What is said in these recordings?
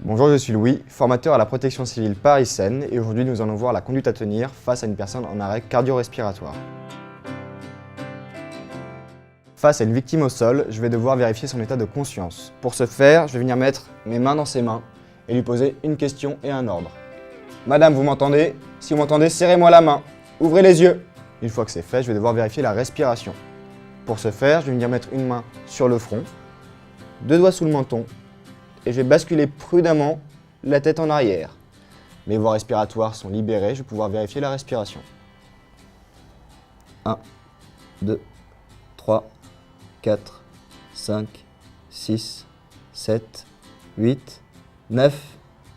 Bonjour, je suis Louis, formateur à la protection civile Paris-Seine et aujourd'hui nous allons voir la conduite à tenir face à une personne en arrêt cardio-respiratoire. Face à une victime au sol, je vais devoir vérifier son état de conscience. Pour ce faire, je vais venir mettre mes mains dans ses mains et lui poser une question et un ordre. Madame, vous m'entendez? Si vous m'entendez, serrez-moi la main. Ouvrez les yeux. Une fois que c'est fait, je vais devoir vérifier la respiration. Pour ce faire, je vais venir mettre une main sur le front, deux doigts sous le menton, et je vais basculer prudemment la tête en arrière. Mes voies respiratoires sont libérées, je vais pouvoir vérifier la respiration. 1, 2, 3, 4, 5, 6, 7, 8, 9,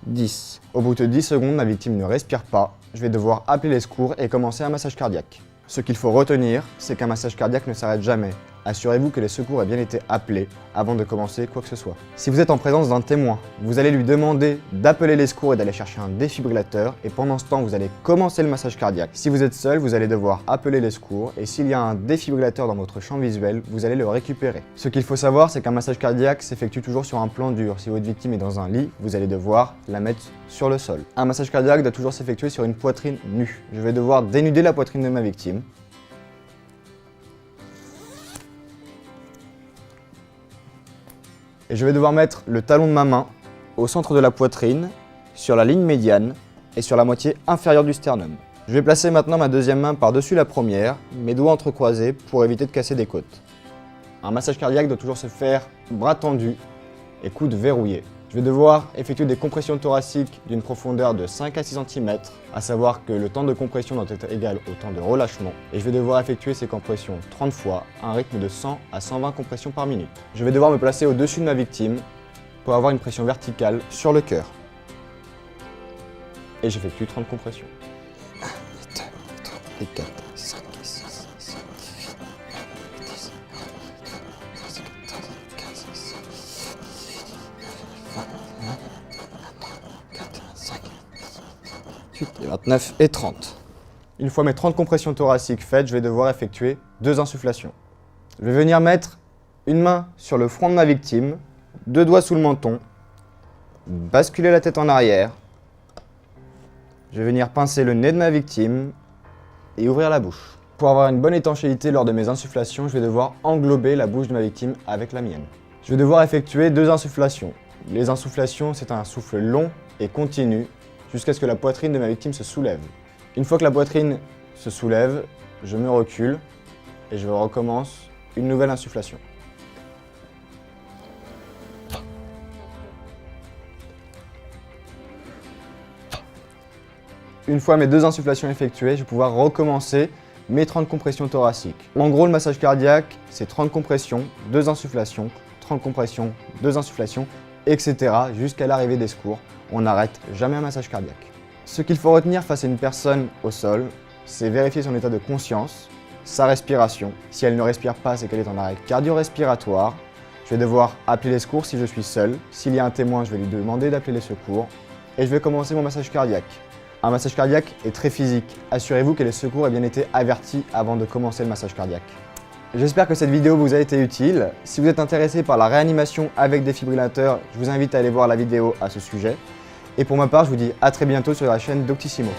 10. Au bout de 10 secondes, ma victime ne respire pas. Je vais devoir appeler les secours et commencer un massage cardiaque. Ce qu'il faut retenir, c'est qu'un massage cardiaque ne s'arrête jamais. Assurez-vous que les secours aient bien été appelés avant de commencer quoi que ce soit. Si vous êtes en présence d'un témoin, vous allez lui demander d'appeler les secours et d'aller chercher un défibrillateur et pendant ce temps, vous allez commencer le massage cardiaque. Si vous êtes seul, vous allez devoir appeler les secours et s'il y a un défibrillateur dans votre champ visuel, vous allez le récupérer. Ce qu'il faut savoir, c'est qu'un massage cardiaque s'effectue toujours sur un plan dur. Si votre victime est dans un lit, vous allez devoir la mettre sur le sol. Un massage cardiaque doit toujours s'effectuer sur une poitrine nue. Je vais devoir dénuder la poitrine de ma victime. Et je vais devoir mettre le talon de ma main au centre de la poitrine, sur la ligne médiane et sur la moitié inférieure du sternum. Je vais placer maintenant ma deuxième main par-dessus la première, mes doigts entrecroisés pour éviter de casser des côtes. Un massage cardiaque doit toujours se faire bras tendus et coudes verrouillés. Je vais devoir effectuer des compressions thoraciques d'une profondeur de 5 à 6 cm, à savoir que le temps de compression doit être égal au temps de relâchement. Et je vais devoir effectuer ces compressions 30 fois, à un rythme de 100 à 120 compressions par minute. Je vais devoir me placer au-dessus de ma victime pour avoir une pression verticale sur le cœur. Et j'effectue 30 compressions. 1, 2, 3, 4, 5, 6, 7, 8, 9, 10, 11, 12, 13, 15, 16, 18, 29 et 30. Une fois mes 30 compressions thoraciques faites, je vais devoir effectuer 2 insufflations. Je vais venir mettre une main sur le front de ma victime, 2 doigts sous le menton, basculer la tête en arrière. Je vais venir pincer le nez de ma victime et ouvrir la bouche. Pour avoir une bonne étanchéité lors de mes insufflations, je vais devoir englober la bouche de ma victime avec la mienne. Je vais devoir effectuer 2 insufflations. Les insufflations, c'est un souffle long et continu jusqu'à ce que la poitrine de ma victime se soulève. Une fois que la poitrine se soulève, je me recule et je recommence une nouvelle insufflation. Une fois mes 2 insufflations effectuées, je vais pouvoir recommencer mes 30 compressions thoraciques. En gros, le massage cardiaque, c'est 30 compressions, 2 insufflations, 30 compressions, 2 insufflations, etc. jusqu'à l'arrivée des secours. On n'arrête jamais un massage cardiaque. Ce qu'il faut retenir face à une personne au sol, c'est vérifier son état de conscience, sa respiration. Si elle ne respire pas, c'est qu'elle est en arrêt cardio-respiratoire. Je vais devoir appeler les secours si je suis seul. S'il y a un témoin, je vais lui demander d'appeler les secours. Et je vais commencer mon massage cardiaque. Un massage cardiaque est très physique. Assurez-vous que les secours aient bien été avertis avant de commencer le massage cardiaque. J'espère que cette vidéo vous a été utile. Si vous êtes intéressé par la réanimation avec défibrillateur, je vous invite à aller voir la vidéo à ce sujet. Et pour ma part, je vous dis à très bientôt sur la chaîne Doctissimo.